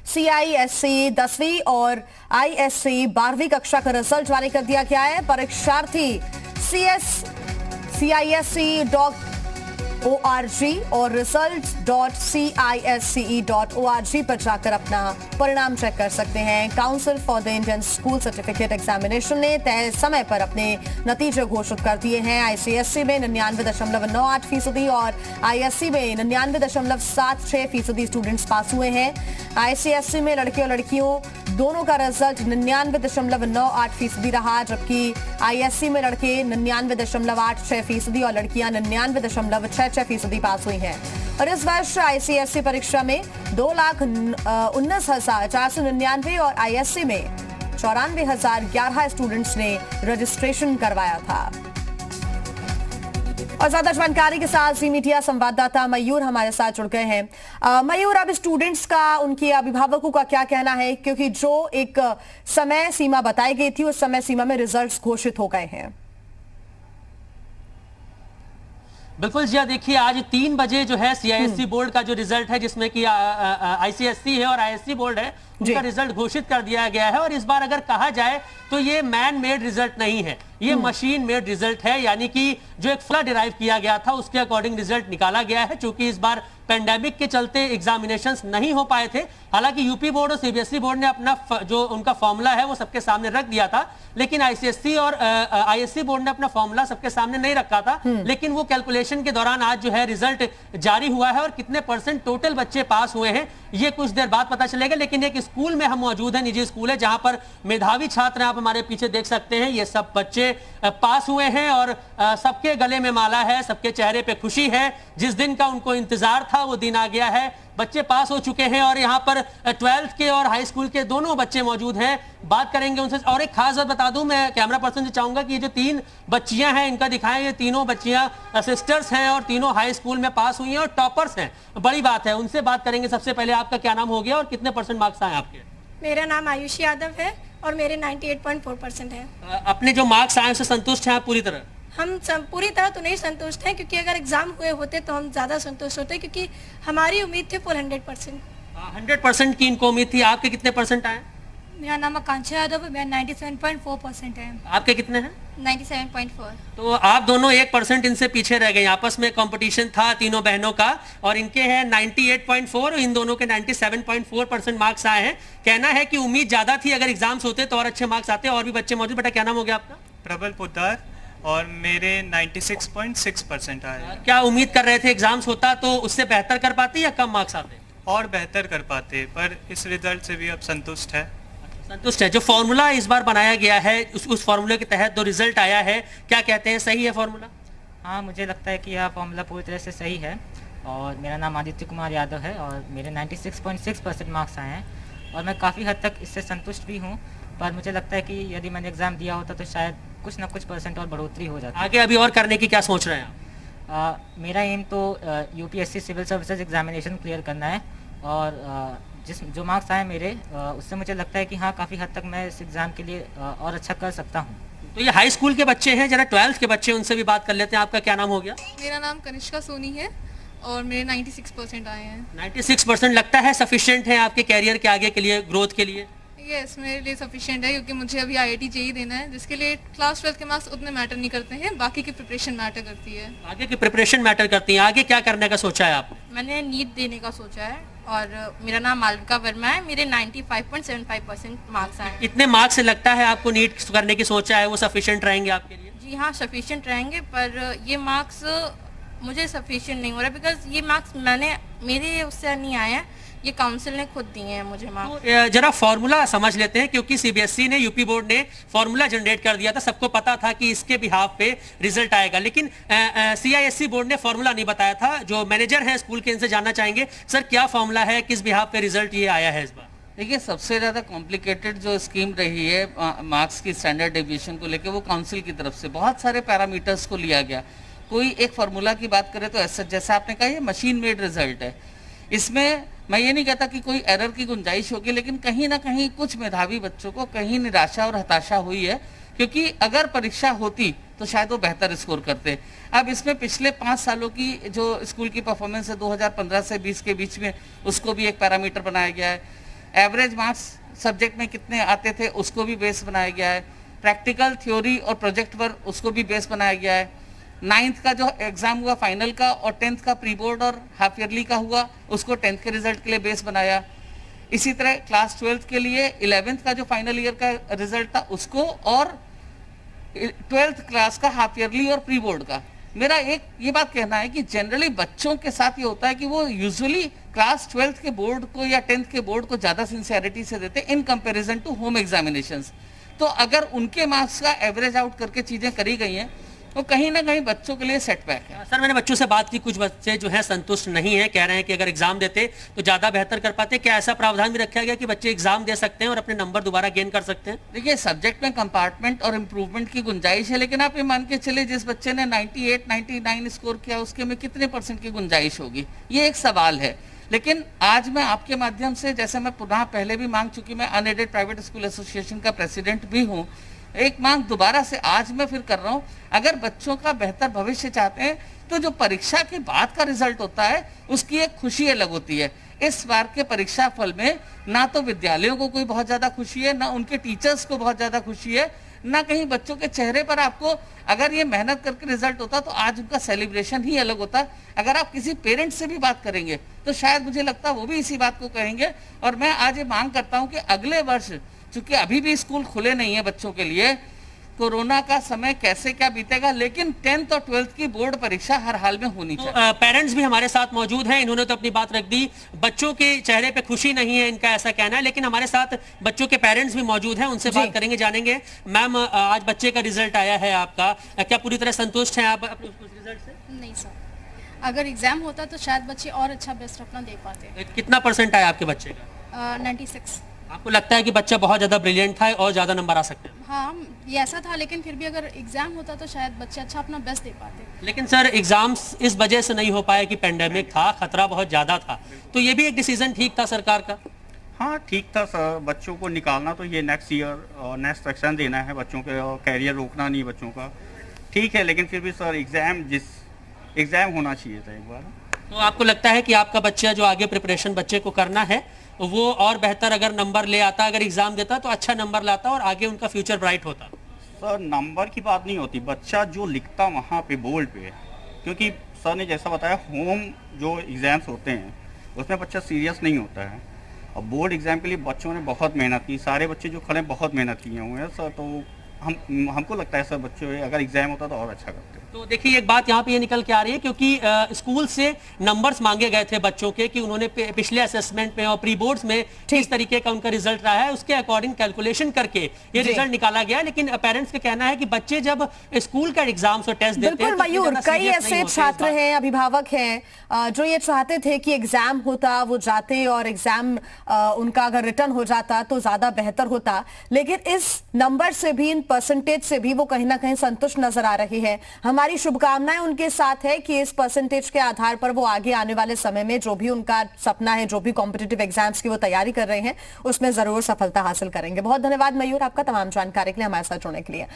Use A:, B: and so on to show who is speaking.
A: CISE 10वीं और ISC 12वीं कक्षा का रिजल्ट जारी कर दिया गया है। परीक्षार्थी CISE.org और results.cisce.org पर जाकर अपना परिणाम चेक कर सकते हैं। Council for the Indian school certificate examination ने तय समय पर अपने नतीजे घोषित कर दिए हैं। ICSE में 99.98% और ISC में 99.76% स्टूडेंट्स पास हुए हैं। ICSE में लड़के और लड़कियों दोनों का रिजल्ट 99.98% रहा, जबकि ISC में लड़के 99.86% और लड़कियां 99.66% पास हुई हैं। और इस वर्ष ICSE परीक्षा में 2,19,499 और ISC में 94,011 स्टूडेंट्स ने रजिस्ट्रेशन करवाया था। और ज्यादा जानकारी के साथ जी मीडिया संवाददाता मयूर हमारे साथ जुड़ गए हैं। मयूर, अब स्टूडेंट्स का, उनके अभिभावकों का क्या कहना है, क्योंकि जो एक समय सीमा बताई गई थी उस समय सीमा में रिजल्ट्स घोषित हो गए हैं।
B: बिल्कुल जी, देखिए आज 3 बजे जो है CISE बोर्ड का जो रिजल्ट है, जिसमें कि ICSE है और ISC बोर्ड है, उनका रिजल्ट घोषित कर दिया गया है। और इस बार अगर कहा जाए तो ये मैन मेड रिजल्ट नहीं है, ये मशीन मेड रिजल्ट है, यानी कि जो एक फॉर्मूला डिराइव किया गया था उसके अकॉर्डिंग रिजल्ट निकाला गया है। चूंकि इस बार पेंडेमिक के चलते एग्जामिनेशंस नहीं हो पाए थे, हालांकि यूपी बोर्ड और CBSE बोर्ड ने अपना जो उनका फॉर्मूला है वो सबके सामने रख दिया था, लेकिन ICSE और ISC बोर्ड ने अपना फॉर्मूला सबके सामने नहीं रखा था। लेकिन वो कैलकुलेशन के दौरान आज जो है रिजल्ट जारी हुआ है और कितने % टोटल बच्चे पास हुए हैं ये कुछ देर बाद पता चलेगा। लेकिन एक स्कूल में हम मौजूद हैं, निजी स्कूल है, जहां पर मेधावी छात्र आप हमारे पीछे देख सकते हैं, ये सब बच्चे पास हुए हैं और सबके गले में माला है, सबके चेहरे पे खुशी है। जिस दिन का उनको इंतजार था वो दिन आ गया है, बच्चे पास हो चुके हैं। और यहाँ पर 12th के और हाई स्कूल के दोनों बच्चे मौजूद हैं, बात करेंगे उनसे। और एक खास बात बता दूं, मैं कैमरा पर्सन से चाहूंगा कि ये जो 3 बच्चियां हैं इनका दिखाएं, ये तीनों बच्चियां सिस्टर्स हैं और तीनों हाई स्कूल में पास हुई हैं और टॉपर्स हैं, बड़ी बात है। उनसे बात करेंगे। सबसे पहले आपका क्या नाम हो गया और कितने % मार्क्स आए आपके?
C: मेरा नाम आयुष यादव है और मेरे 98.4% है।
B: अपने जो मार्क्स आए उससे संतुष्ट हैं आप पूरी तरह?
C: हम पूरी तरह तो नहीं संतुष्ट हैं, क्योंकि अगर एग्जाम हुए होते तो हम ज्यादा संतुष्ट होते, क्योंकि हमारी उम्मीद थी फुल 100%।
B: 100% की इनको उम्मीद थी। आपके कितने % आए?
D: मेरा नाम आकांक्षा यादव है, मेरा 97.4% है।
B: आपके कितने हैं?
D: 97.4।
B: तो आप दोनों 1% इनसे पीछे रह गए। आपस में कंपटीशन था तीनों बहनों का और इनके हैं 98.4 और इन दोनों के 97.4% मार्क्स आए हैं। कहना है कि उम्मीद ज्यादा थी, अगर एग्जाम्स होते तो और अच्छे मार्क्स आते। और भी बच्चे मौजूद। बेटा क्या नाम हो गया आपका?
E: प्रबल पोद्दार और मेरे 96.6% आए।
B: क्या उम्मीद कर रहे थे एग्जाम्स होता तो उससे बेहतर कर पाते या कम मार्क्स आते?
E: और बेहतर कर पाते, पर इस रिजल्ट से भी अब संतुष्ट है।
B: संतुष्ट है। जो फॉर्मूला इस बार बनाया गया है उस फॉर्मूले के तहत जो रिजल्ट आया है, क्या कहते हैं, सही है फॉर्मूला?
F: हाँ, मुझे लगता है कि यह फॉर्मूला पूरी तरह से सही है। और मेरा नाम आदित्य कुमार यादव है और मेरे 96.6% मार्क्स आए हैं और मैं काफ़ी हद तक इससे संतुष्ट भी हूँ। पर मुझे लगता है कि यदि मैंने एग्ज़ाम दिया होता तो शायद कुछ ना कुछ % और बढ़ोतरी हो जाती।
B: आगे अभी और करने की क्या सोच रहे हैं आप?
F: मेरा एम तो UPSC civil services examination clear करना है और जो मार्क्स आए मेरे उससे मुझे लगता है कि हाँ, काफ़ी हद तक मैं इस एग्ज़ाम के लिए और अच्छा कर सकता हूँ।
B: तो ये हाई स्कूल के बच्चे हैं, जरा 12th के बच्चे, उनसे भी बात कर लेते हैं। आपका क्या नाम हो गया?
G: मेरा नाम कनिष्का सोनी है और मेरे 96% आए हैं।
B: 96% लगता है सफिशिएंट है आपके कैरियर के आगे के लिए, ग्रोथ के लिए?
G: यस, मेरे लिए सफिशिएंट है, क्योंकि मुझे अभी IIT JEE देना है, जिसके लिए क्लास 12 के मार्क्स उतने मैटर नहीं करते हैं, बाकी की प्रिपरेशन मैटर करती है।
B: आगे की प्रिपरेशन मैटर करती है। आगे क्या करने का सोचा है आपने?
H: मैंने नीट देने का सोचा है और मेरा नाम मालविका वर्मा है। मेरे 95.75% मार्क्स आए।
B: कितने मार्क्स से लगता है आपको नीट करने की सोचा है वो सफिशिएंट रहेंगे आपके लिए?
H: जी हाँ, सफिशिएंट रहेंगे, पर ये मार्क्स मुझे सफिशिएंट नहीं हो रहा, बिकॉज ये मार्क्स मेरे उससे नहीं आए हैं, ये काउंसिल ने खुद दिए हैं मुझे मार्क्स।
B: तो जरा फॉर्मूला समझ लेते हैं, क्योंकि CBSE ने, यूपी बोर्ड ने फॉर्मूला जनरेट कर दिया था, सबको पता था कि इसके बिहाफ पे रिजल्ट आएगा, लेकिन CISE बोर्ड ने फॉर्मूला नहीं बताया था। जो मैनेजर है स्कूल के, इनसे जानना चाहेंगे, सर क्या फॉर्मूला है, किस बिहाफ पे रिजल्ट ये आया है इस बार?
I: देखिए, सबसे ज़्यादा कॉम्प्लिकेटेड जो स्कीम रही है मार्क्स की स्टैंडर्ड डेविएशन को लेकर, वो काउंसिल की तरफ से बहुत सारे पैरामीटर्स को लिया गया। कोई एक फार्मूला की बात करें तो ऐसा, जैसा आपने कहा, ये मशीन मेड रिजल्ट है। इसमें मैं ये नहीं कहता कि कोई एरर की गुंजाइश होगी, लेकिन कहीं ना कहीं कुछ मेधावी बच्चों को कहीं निराशा और हताशा हुई है, क्योंकि अगर परीक्षा होती तो शायद वो बेहतर स्कोर करते। अब इसमें पिछले 5 सालों की जो स्कूल की परफॉर्मेंस है 2015 से 20 के बीच में, उसको भी एक पैरामीटर बनाया गया है। एवरेज मार्क्स सब्जेक्ट में कितने आते थे उसको भी बेस बनाया गया है, प्रैक्टिकल थ्योरी और प्रोजेक्ट पर उसको भी बेस बनाया गया है। 9th का जो एग्जाम हुआ फाइनल का और 10th का प्री बोर्ड और हाफ ईयरली का हुआ उसको 10th के रिजल्ट के लिए बेस बनाया। इसी तरह क्लास 12th के लिए 11th का जो फाइनल ईयर का रिजल्ट था उसको और 12th क्लास का हाफ ईयरली और प्री बोर्ड का। मेरा एक ये बात कहना है कि जनरली बच्चों के साथ ये होता है कि वो यूजुअली क्लास 12th के बोर्ड को या 10th के बोर्ड को ज़्यादा सिंसियरिटी से देते in comparison to home examinations. तो अगर उनके मार्क्स का एवरेज आउट करके चीज़ें करी गई हैं तो कहीं ना कहीं बच्चों के लिए सेटबैक है।
B: सर मैंने बच्चों से बात की, कुछ बच्चे जो हैं संतुष्ट नहीं है, कह रहे हैं कि अगर एग्जाम देते तो ज़्यादा बेहतर कर पाते। क्या ऐसा प्रावधान भी रखा गया कि बच्चे एग्जाम दे सकते हैं और अपने नंबर दोबारा गेन कर सकते हैं?
I: देखिए सब्जेक्ट में कंपार्टमेंट और इम्प्रूवमेंट की गुंजाइश है, लेकिन आप ये मान के चले जिस बच्चे ने 98, 99 स्कोर किया उसके में कितने % की गुंजाइश होगी, ये एक सवाल है। लेकिन आज मैं आपके माध्यम से, जैसे मैं पुनः पहले भी मांग चुकी, मैं अनएडेड प्राइवेट स्कूल एसोसिएशन का प्रेसिडेंट भी हूँ, एक मांग दोबारा से आज मैं फिर कर रहा हूँ, अगर बच्चों का बेहतर भविष्य चाहते हैं तो जो परीक्षा के बाद का रिजल्ट होता है उसकी एक खुशी अलग होती है। इस बार के परीक्षा फल में ना तो विद्यालयों को कोई बहुत ज़्यादा खुशी है, ना उनके टीचर्स को बहुत ज़्यादा खुशी है, ना कहीं बच्चों के चेहरे पर आपको, अगर ये मेहनत करके रिजल्ट होता तो आज उनका सेलिब्रेशन ही अलग होता। अगर आप किसी पेरेंट्स से भी बात करेंगे तो शायद मुझे लगता है वो भी इसी बात को कहेंगे। और मैं आज ये मांग करता हूँ कि अगले वर्ष, चूंकि अभी भी स्कूल खुले नहीं है बच्चों के लिए, कोरोना का समय कैसे क्या बीतेगा, लेकिन 10th और 12th की बोर्ड परीक्षा हर हाल में होनी चाहिए।
B: पेरेंट्स भी हमारे साथ मौजूद हैं, इन्होंने तो अपनी बात रख दी, बच्चों के चेहरे पे खुशी नहीं है, इनका ऐसा कहना है। लेकिन हमारे साथ बच्चों के पेरेंट्स भी मौजूद हैं, उनसे बात करेंगे, जानेंगे। मैम आज बच्चे का रिजल्ट आया है आपका, क्या पूरी तरह संतुष्ट हैं आप अपने रिजल्ट से?
J: नहीं सर, अगर एग्जाम होता तो शायद बच्चे और अच्छा बेस्ट अपना दे पाते।
B: कितना % आया आपके बच्चे का?
J: 96।
B: आपको लगता है कि बच्चा बहुत ज्यादा ब्रिलियंट था और ज्यादा नंबर आ सकते हैं?
J: हाँ ये ऐसा था, लेकिन फिर भी अगर एग्जाम होता तो शायद बच्चे अच्छा अपना बेस्ट दे पाते।
B: लेकिन सर एग्जाम्स इस वजह से नहीं हो पाए कि पेंडेमिक था, खतरा बहुत ज्यादा था, तो ये भी एक डिसीजन ठीक था सरकार का?
K: हाँ ठीक था सर, बच्चों को निकालना तो ये नेक्स्ट ईयर और नेक्स्ट सेक्शन देना है बच्चों के, और कैरियर रोकना नहीं बच्चों का, ठीक है। लेकिन फिर भी सर एग्जाम होना चाहिए था एक बार।
B: तो आपको लगता है कि आपका बच्चा जो आगे प्रिपरेशन बच्चे को करना है वो और बेहतर अगर नंबर ले आता, अगर एग्जाम देता तो अच्छा नंबर लाता और आगे उनका फ्यूचर ब्राइट होता?
K: सर नंबर की बात नहीं होती, बच्चा जो लिखता वहाँ पे बोर्ड पे, क्योंकि सर ने जैसा बताया होम जो एग्जाम्स होते हैं उसमें बच्चा सीरियस नहीं होता है, और बोर्ड एग्जाम के लिए बच्चों ने बहुत मेहनत की, सारे बच्चे जो खड़े बहुत मेहनत किए हुए हैं सर। तो हमको लगता है सर बच्चे अगर एग्जाम होता तो और अच्छा करते।
B: तो देखिए एक बात यहाँ पे ये निकल के आ रही है, क्योंकि स्कूल से नंबर्स मांगे गए थे बच्चों के कि उन्होंने पिछले असेसमेंट में और प्री बोर्ड्स में किस तरीके का उनका रिजल्ट रहा है, उसके अकॉर्डिंग कैलकुलेशन करके ये रिजल्ट निकाला गया। लेकिन पेरेंट्स का कहना है कि बच्चे जब स्कूल का एग्जाम्स और टेस्ट देते हैं,
A: मयूर, कई ऐसे छात्र हैं, अभिभावक हैं जो ये चाहते थे कि एग्जाम होता, वो जाते और एग्जाम उनका अगर रिटर्न हो जाता तो ज्यादा बेहतर होता। लेकिन इस नंबर से भी, इन परसेंटेज से भी वो कहीं ना कहीं संतुष्ट नजर आ रही है। हमारी शुभकामनाएं उनके साथ है कि इस परसेंटेज के आधार पर वो आगे आने वाले समय में जो भी उनका सपना है, जो भी कॉम्पिटिटिव एग्जाम्स की वो तैयारी कर रहे हैं, उसमें जरूर सफलता हासिल करेंगे। बहुत धन्यवाद मयूर आपका तमाम जानकारी के लिए हमारे साथ जुड़ने के लिए।